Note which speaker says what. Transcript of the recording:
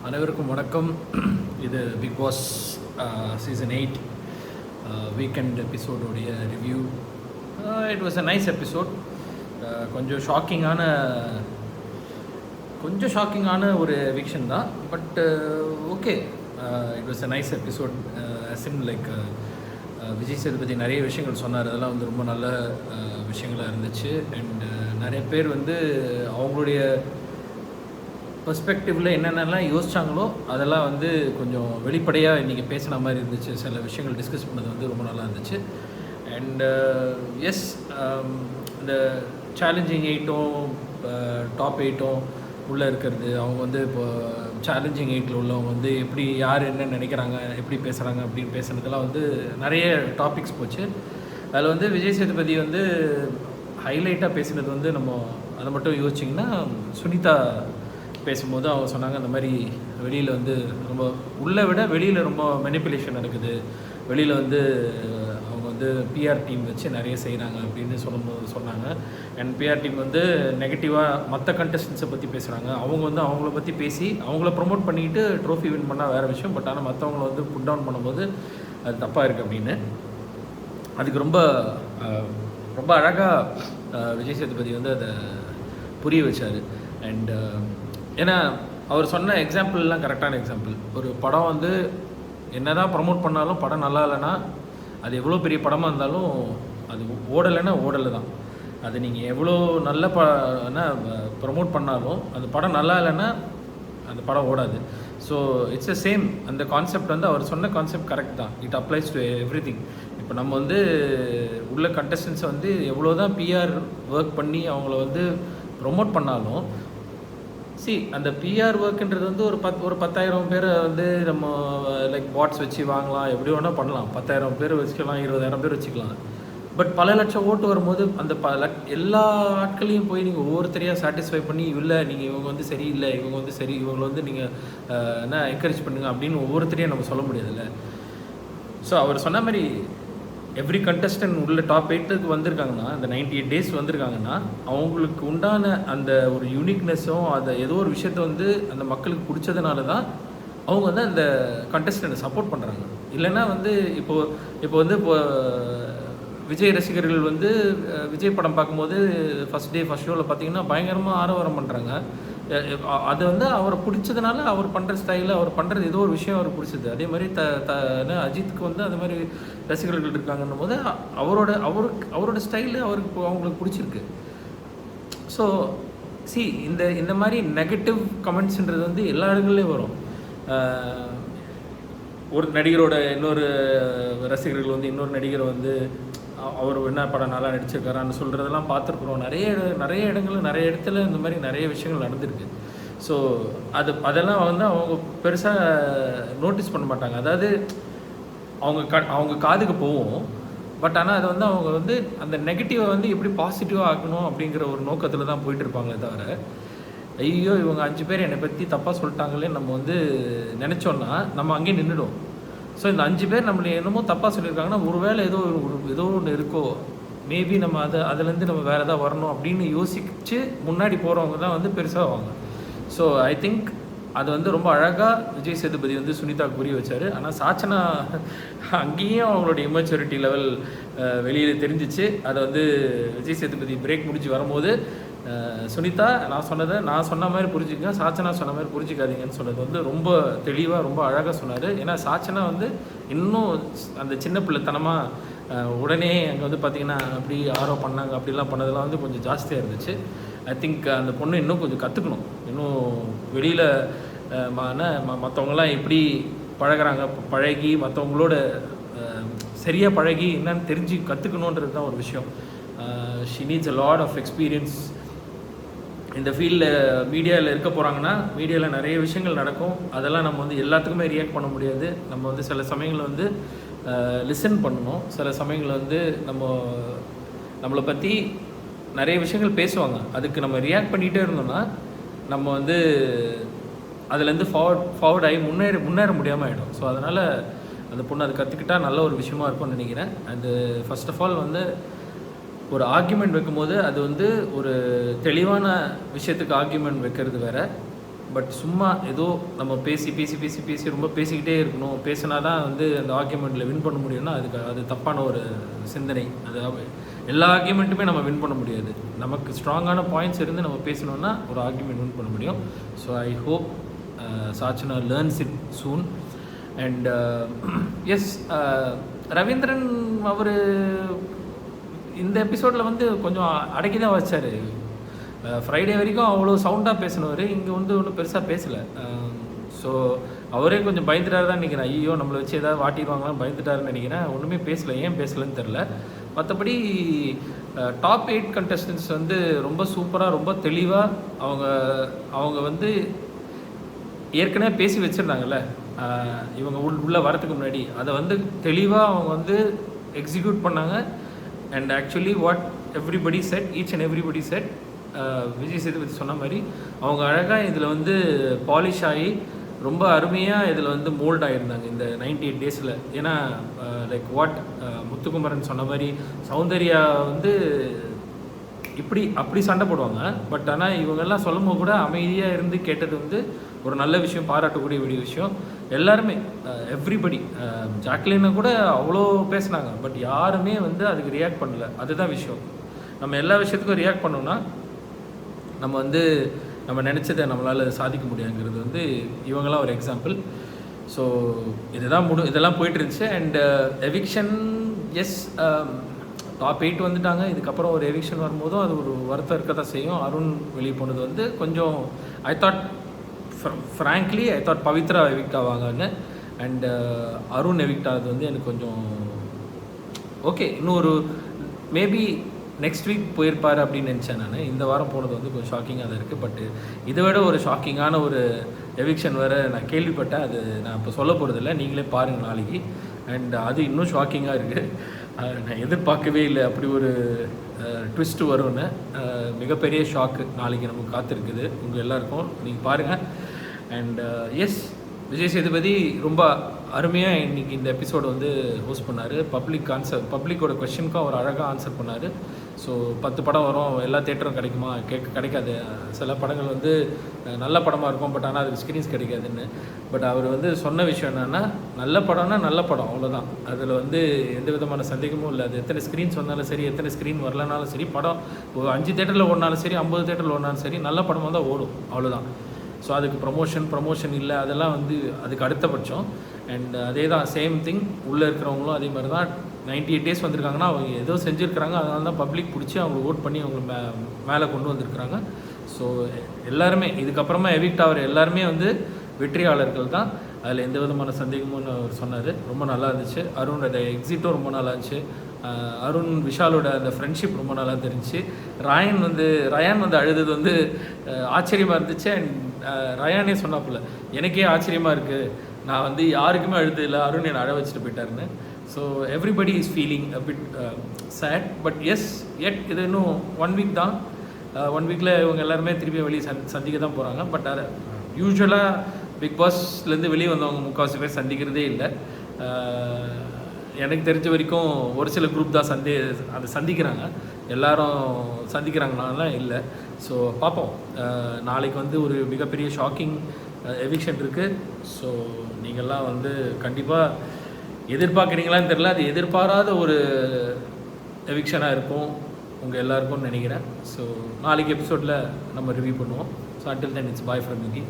Speaker 1: அனைவருக்கும் வணக்கம். இது பிக் பாஸ் சீசன் 8 வீக்கெண்ட் எபிசோடோடைய review. It was a nice episode. கொஞ்சம் ஷாக்கிங்கான ஒரு எவிக்ஷன் தான். But okay, it was a nice episode. Seem like Vijay Sethupathi நிறைய விஷயங்கள் சொன்னார். அதெல்லாம் வந்து ரொம்ப நல்ல விஷயங்களாக இருந்துச்சு. அண்ட் நிறைய பேர் வந்து அவங்களுடைய பெர்ஸ்பெக்டிவில் என்னென்னலாம் யோசித்தாங்களோ அதெல்லாம் வந்து கொஞ்சம் வெளிப்படையாக இன்றைக்கி பேசின மாதிரி இருந்துச்சு. சில விஷயங்கள் டிஸ்கஸ் பண்ணது வந்து ரொம்ப நல்லா இருந்துச்சு. அண்ட் எஸ், இந்த சேலஞ்சிங் 8ம் டாப் 8ம் உள்ளே இருக்கிறது, அவங்க வந்து இப்போ சேலஞ்சிங் 8ல் உள்ளவங்க வந்து எப்படி யார் என்ன நினைக்கிறாங்க, எப்படி பேசுகிறாங்க அப்படின்னு பேசுனதெல்லாம் வந்து நிறைய டாபிக்ஸ் போச்சு. அதில் வந்து விஜய் சேதுபதி வந்து ஹைலைட்டாக பேசினது வந்து நம்ம அதை மட்டும் யோசிச்சிங்கன்னா, சுனிதா பேசும்போது அவங்க சொன்னாங்க, அந்த மாதிரி வெளியில் வந்து ரொம்ப உள்ளே விட வெளியில் ரொம்ப மெனிப்புலேஷன் நடக்குது, வெளியில் வந்து அவங்க வந்து பிஆர் டீம் வச்சு நிறைய செய்கிறாங்க அப்படின்னு சொன்னாங்க. அண்ட் பிஆர் டீம் வந்து நெகட்டிவாக மற்ற கண்டஸ்டன்ஸை பற்றி பேசுகிறாங்க. அவங்க வந்து அவங்கள பற்றி பேசி அவங்கள ப்ரொமோட் பண்ணிக்கிட்டு ட்ரோஃபி வின் பண்ணால் வேறு விஷயம். பட் ஆனால் மற்றவங்கள வந்து புட் டவுன் பண்ணும்போது அது தப்பாக இருக்குது அப்படின்னு அதுக்கு ரொம்ப ரொம்ப அழகாக விஜய் சேதுபதி வந்து அதை புரிய வச்சார். அண்ட் ஏன்னா அவர் சொன்ன எக்ஸாம்பிள்லாம் கரெக்டான எக்ஸாம்பிள். ஒரு படம் வந்து என்ன தான் ப்ரமோட் பண்ணாலும் படம் நல்லா இல்லைன்னா, அது எவ்வளோ பெரிய படமாக இருந்தாலும் அது ஓடலைன்னா ஓடலை தான். அது நீங்கள் எவ்வளோ நல்ல ப்ரமோட் பண்ணாலும் அந்த படம் நல்லா இல்லைன்னா அந்த படம் ஓடாது. So it's a same. அந்த கான்செப்ட் வந்து அவர் சொன்ன கான்செப்ட் கரெக்ட் தான். It applies to every thing. இப்போ நம்ம வந்து உள்ள கண்டஸ்டன்ஸை வந்து எவ்வளோ தான் பிஆர் ஒர்க் பண்ணி அவங்கள வந்து ப்ரொமோட் பண்ணாலும், அந்த பிஆர் ஒர்க்குன்றது வந்து ஒரு 10,000 பேரை வந்து நம்ம லைக் பாட்ஸ் வச்சு வாங்கலாம், எப்படி வேணால் பண்ணலாம். 10,000 பேர் வச்சுக்கலாம், 20,000 பேர் வச்சுக்கலாம். பட் பல லட்சம் ஓட்டு வரும்போது அந்த எல்லா ஆட்களையும் போய் நீங்கள் ஒவ்வொருத்தரையாக சாட்டிஸ்ஃபை பண்ணி, இல்லை நீங்கள் இவங்க வந்து சரியில்லை, இவங்க வந்து சரி, இவங்களை வந்து நீங்கள் என்ன என்கரேஜ் பண்ணுங்க அப்படின்னு ஒவ்வொருத்தரையும் நம்ம சொல்ல முடியாதுல்ல. ஸோ அவர் சொன்ன மாதிரி எவ்ரி கண்டஸ்டன்ட் உள்ள டாப் 8க்கு வந்திருக்காங்கன்னா, அந்த 98 டேஸ் வந்திருக்காங்கன்னா, அவங்களுக்கு உண்டான அந்த ஒரு யூனிக்னஸும் அதை ஏதோ ஒரு விஷயத்த வந்து அந்த மக்களுக்கு பிடிச்சதுனால தான் அவங்க வந்து அந்த கண்டஸ்டண்ட்டை சப்போர்ட் பண்ணுறாங்க. இல்லைன்னா வந்து இப்போ விஜய் ரசிகர்கள் வந்து விஜய் படம் பார்க்கும்போது ஃபஸ்ட் ஷோவில் பார்த்தீங்கன்னா பயங்கரமாக ஆரவாரம் பண்ணுறாங்க. அது வந்து அவரை பிடிச்சதுனால அவர் பண்ணுற ஸ்டைலில் அவர் பண்ணுறது ஏதோ ஒரு விஷயம் அவருக்கு பிடிச்சது. அதே மாதிரி அஜித்துக்கு வந்து அந்த மாதிரி ரசிகர்கள் இருக்காங்கன்னும் போது அவரோட ஸ்டைலு அவங்களுக்கு பிடிச்சிருக்கு. ஸோ இந்த மாதிரி நெகட்டிவ் கமெண்ட்ஸுன்றது வந்து எல்லா இடங்கள்லேயும் வரும். ஒரு நடிகரோட இன்னொரு ரசிகர்கள் வந்து இன்னொரு நடிகரை வந்து அவர் என்ன படம் நல்லா நடிச்சிருக்காரான்னு சொல்கிறதெல்லாம் பார்த்துருக்குறோம். நிறைய இடங்களில் நிறைய இடத்துல இந்த மாதிரி நிறைய விஷயங்கள் நடந்திருக்கு. ஸோ அதெல்லாம் வந்து அவங்க பெருசாக நோட்டீஸ் பண்ண மாட்டாங்க. அதாவது அவங்க காதுக்கு போகும். பட் ஆனால் அதை வந்து அவங்க வந்து அந்த நெகட்டிவை வந்து எப்படி பாசிட்டிவாக ஆக்கணும் அப்படிங்கிற ஒரு நோக்கத்தில் தான் போயிட்டு இருப்பாங்களே தவிர, ஐயோ இவங்க 5 பேர் என்னை பற்றி தப்பாக சொல்லிட்டாங்களே நம்ம வந்து நினச்சோன்னா நம்ம அங்கேயே நின்றுடும். ஸோ இந்த 5 பேர் நம்மளை என்னமோ தப்பாக சொல்லியிருக்காங்கன்னா, ஒருவேளை ஏதோ ஒன்று இருக்கோ, மேபி நம்ம அதுலேருந்து நம்ம வேறு எதாவது வரணும் அப்படின்னு யோசிச்சு முன்னாடி போகிறவங்க தான் வந்து பெருசாக வாங்க. ஸோ ஐ திங்க் அது வந்து ரொம்ப அழகாக விஜய் சேதுபதி வந்து சுனிதாவுக்கு புரிய வச்சார். ஆனால் சாச்சனா அங்கேயும் அவங்களோட இமேச்சூரிட்டி லெவல் வெளியில் தெரிஞ்சிச்சு. அதை வந்து விஜய் சேதுபதி பிரேக் முடிச்சு வரும்போது, சுனிதா நான் சொன்ன மாதிரி புரிஞ்சுக்கங்க, சாச்சனா சொன்ன மாதிரி புரிஞ்சிக்காதீங்கன்னு சொன்னது வந்து ரொம்ப தெளிவாக ரொம்ப அழகாக சொன்னார். ஏன்னா சாச்சனா வந்து இன்னும் அந்த சின்ன பிள்ளைத்தனமாக உடனே அங்கே வந்து பார்த்திங்கன்னா அப்படி ஆரோ பண்ணாங்க, அப்படிலாம் பண்ணதெல்லாம் வந்து கொஞ்சம் ஜாஸ்தியாக இருந்துச்சு. ஐ திங்க் அந்த பொண்ணு இன்னும் கொஞ்சம் கற்றுக்கணும். இன்னும் வெளியில் மற்றவங்களாம் எப்படி பழகிறாங்க, பழகி மற்றவங்களோட சரியாக பழகி என்னன்னு தெரிஞ்சு கற்றுக்கணுன்றது தான் ஒரு விஷயம். She needs a lot of experience. இந்த ஃபீல்டில் மீடியாவில் இருக்க போகிறாங்கன்னா, மீடியாவில் நிறைய விஷயங்கள் நடக்கும். அதெல்லாம் நம்ம வந்து எல்லாத்துக்குமே ரியாக்ட் பண்ண முடியாது. நம்ம வந்து சில சமயங்களில் வந்து லிசன் பண்ணணும். சில சமயங்களில் வந்து நம்மளை பற்றி நிறைய விஷயங்கள் பேசுவாங்க. அதுக்கு நம்ம ரியாக்ட் பண்ணிகிட்டே இருந்தோம்னா நம்ம வந்து அதுலேருந்து ஃபார்வர்ட் ஆகி முன்னேற முடியாமல் ஆகிடும். ஸோ அதனால் அந்த பொண்ணு அது கற்றுக்கிட்டால் நல்ல ஒரு விஷயமா இருக்கும்னு நினைக்கிறேன். அது ஃபர்ஸ்ட் ஆஃப் ஆல் வந்து ஒரு ஆர்கியூமெண்ட் வைக்கும்போது அது வந்து ஒரு தெளிவான விஷயத்துக்கு ஆர்கியூமெண்ட் வைக்கிறது வேறு, பட் சும்மா ஏதோ நம்ம பேசி பேசி பேசி பேசி ரொம்ப பேசிக்கிட்டே இருக்கணும், பேசினா தான் வந்து அந்த ஆர்கியூமெண்ட்டில் வின் பண்ண முடியும்னா அது தப்பான ஒரு சிந்தனை. அது எல்லா ஆர்கியூமெண்ட்டுமே நம்ம வின் பண்ண முடியாது. நமக்கு ஸ்ட்ராங்கான பாயிண்ட்ஸ் இருந்து நம்ம பேசணுன்னா ஒரு ஆர்கியூமெண்ட் வின் பண்ண முடியும். So I hope Sachana learns it soon. And yes, Ravindran அவர் இந்த எபிசோடில் வந்து கொஞ்சம் அடக்கி தான் வச்சார். ஃப்ரைடே வரைக்கும் அவ்வளோ சவுண்டாக பேசினவர், இங்கே வந்து ஒன்றும் பெருசாக பேசலை. ஸோ அவரே கொஞ்சம் பயந்துட்டாரு தான் நினைக்கிறேன். ஐயோ நம்மளை வச்சு ஏதாவது வாட்டிடுவாங்களாம் பயந்துட்டாருன்னு நினைக்கிறேன். ஒன்றுமே பேசலை. ஏன் பேசலைன்னு தெரில. மற்றபடி டாப் 8 கண்டஸ்டன்ஸ் வந்து ரொம்ப சூப்பராக ரொம்ப தெளிவாக அவங்க வந்து ஏற்கனவே பேசி வச்சுருந்தாங்கல்ல இவங்க உள்ளே வரத்துக்கு முன்னாடி, அதை வந்து தெளிவாக அவங்க வந்து எக்ஸிக்யூட் பண்ணாங்க. And actually what everybody set, each and everybody set, Vijay Sethupathi சொன்ன மாதிரி அவங்க அழகாக இதில் வந்து பாலிஷ் ஆகி ரொம்ப அருமையாக இதில் வந்து மோல்ட் ஆகியிருந்தாங்க இந்த 98 டேஸில். ஏன்னா லைக் வாட் முத்துக்குமரன் சொன்ன மாதிரி சௌந்தர்யா வந்து அப்படி சண்டை போடுவாங்க. பட் ஆனால் இவங்கெல்லாம் சொல்லும் போது கூட அமைதியாக இருந்து கேட்டது வந்து ஒரு நல்ல விஷயம், பாராட்டக்கூடிய வேண்டிய விஷயம். எல்லாருமே எவ்ரிபடி, ஜாக்லினை கூட அவ்வளோ பேசினாங்க, பட் யாருமே வந்து அதுக்கு ரியாக்ட் பண்ணல. அதுதான் விஷயம். நம்ம எல்லா விஷயத்துக்கும் ரியாக்ட் பண்ணோம்னா நம்ம வந்து நம்ம நினச்சதை நம்மளால் சாதிக்க முடியாங்கிறது வந்து இவங்கெல்லாம் ஒரு எக்ஸாம்பிள். ஸோ இதெல்லாம் போயிட்டு இருந்துச்சு. அண்ட் எவிக்ஷன், எஸ், டாப் 8 வந்துட்டாங்க. இதுக்கப்புறம் ஒரு எவிக்ஷன் வரும்போதும் அது ஒரு வருத்தம் இருக்க தான் செய்யும். அருண் வெளியே போனது வந்து கொஞ்சம் ஐ தாட் பவித்ரா எவிக்ட் ஆவாங்கன்னு. அண்ட் அருண் எவிக்ட் ஆகுது வந்து எனக்கு கொஞ்சம் ஓகே, இன்னும் ஒரு மேபி நெக்ஸ்ட் வீக் போயிருப்பார் அப்படின்னு நினச்சேன் நான். இந்த வாரம் போனது வந்து கொஞ்சம் ஷாக்கிங்காக தான் இருக்குது. பட் இதை விட ஒரு ஷாக்கிங்கான ஒரு எவிக்ஷன் வேறு நான் கேள்விப்பட்டேன். அது நான் இப்போ சொல்ல போகிறதில்ல, நீங்களே பாருங்கள் நாளைக்கு. அண்ட் அது இன்னும் ஷாக்கிங்காக இருக்குது. நான் எதிர்பார்க்கவே இல்லை அப்படி ஒரு ட்விஸ்ட்டு வரும்னு. மிகப்பெரிய ஷாக்கு நாளைக்கு நமக்கு காத்திருக்குது உங்கள் எல்லாருக்கும். நீங்கள் பாருங்கள். அண்ட் எஸ், விஜய் சேதுபதி ரொம்ப அருமையாக இன்றைக்கி இந்த எபிசோடு வந்து ஹோஸ்ட் பண்ணார். பப்ளிக்கோட கொஸ்டினுக்கும் அவர் அழகாக ஆன்சர் பண்ணார். ஸோ 10 படம் வரும், எல்லா தேட்டரும் கிடைக்குமா? கிடைக்காது. சில படங்கள் வந்து நல்ல படமாக இருக்கும், பட் ஆனால் அதுக்கு ஸ்க்ரீன்ஸ் கிடைக்காதுன்னு. பட் அவர் வந்து சொன்ன விஷயம் என்னென்னா, நல்ல படம்னா நல்ல படம், அவ்வளோதான். அதில் வந்து எந்த விதமான சந்தேகமும் இல்லை. அது எத்தனை ஸ்க்ரீன்ஸ் வந்தாலும் சரி, எத்தனை ஸ்க்ரீன் வரலனாலும் சரி, படம் 5 தேட்டரில் ஓடினாலும் சரி, 50 தேட்டரில் ஓடினாலும் சரி, நல்ல படமாக தான் ஓடும், அவ்வளோதான். ஸோ அதுக்கு ப்ரமோஷன் இல்லை, அதெல்லாம் வந்து அதுக்கு அடுத்தபட்சம். அண்ட் அதே தான் சேம் திங் உள்ளே இருக்கிறவங்களும் அதே மாதிரி தான். 98 டேஸ் வந்திருக்காங்கன்னா அவங்க ஏதோ செஞ்சுருக்கிறாங்க, அதனால தான் பப்ளிக் பிடிச்சி அவங்க ஓட் பண்ணி அவங்க மேலே கொண்டு வந்திருக்கிறாங்க. ஸோ எல்லாருமே இதுக்கப்புறமா எவிக்ட் ஆகிற எல்லாருமே வந்து வெற்றியாளர்கள் தான். அதில் எந்த விதமான சந்தேகமும் அவர் சொன்னார். ரொம்ப நல்லா இருந்துச்சு. அருணோட எக்ஸிட்டும் ரொம்ப நல்லா இருந்துச்சு. அருண் விஷாலோட அந்த ஃப்ரெண்ட்ஷிப் ரொம்ப நல்லா தெரிஞ்சிச்சு. ரயான் வந்து அழுது வந்து ஆச்சரியமாக இருந்துச்சு. அண்ட் ரயானே சொன்னாப்புல, எனக்கே ஆச்சரியமாக இருக்குது, நான் வந்து யாருக்குமே அழுது இல்லை, அருண் என்னை அழ வச்சுட்டு போயிட்டாருன்னு. So everybody is feeling a bit sad. But yes, இது இன்னும் 1 வீக் தான். 1 வீக்கில் இவங்க எல்லாருமே திருப்பி வெளியே சந்திக்க தான் போகிறாங்க. பட் அதை யூஸ்வலாக பிக் பாஸ்லேருந்து வெளியே வந்தவங்க முக்கால்வாசி பேர் சந்திக்கிறதே இல்லை. எனக்கு தெரிஞ்ச வரைக்கும் ஒரு சில குரூப் தான் அதை சந்திக்கிறாங்க. எல்லாரும் சந்திக்கிறாங்கனாலாம் இல்லை. ஸோ பார்ப்போம். நாளைக்கு வந்து ஒரு மிகப்பெரிய ஷாக்கிங் எவிக்ஷன் இருக்குது. ஸோ நீங்கள்லாம் வந்து கண்டிப்பாக எதிர்பார்க்குறீங்களான்னு தெரில, அது எதிர்பாராத ஒரு எவிக்ஷனாக இருக்கும் உங்கள் எல்லாருக்கும்னு நினைக்கிறேன். ஸோ நாளைக்கு எபிசோடில் நம்ம ரிவ்யூ பண்ணுவோம். So until then it's bye from Yuki.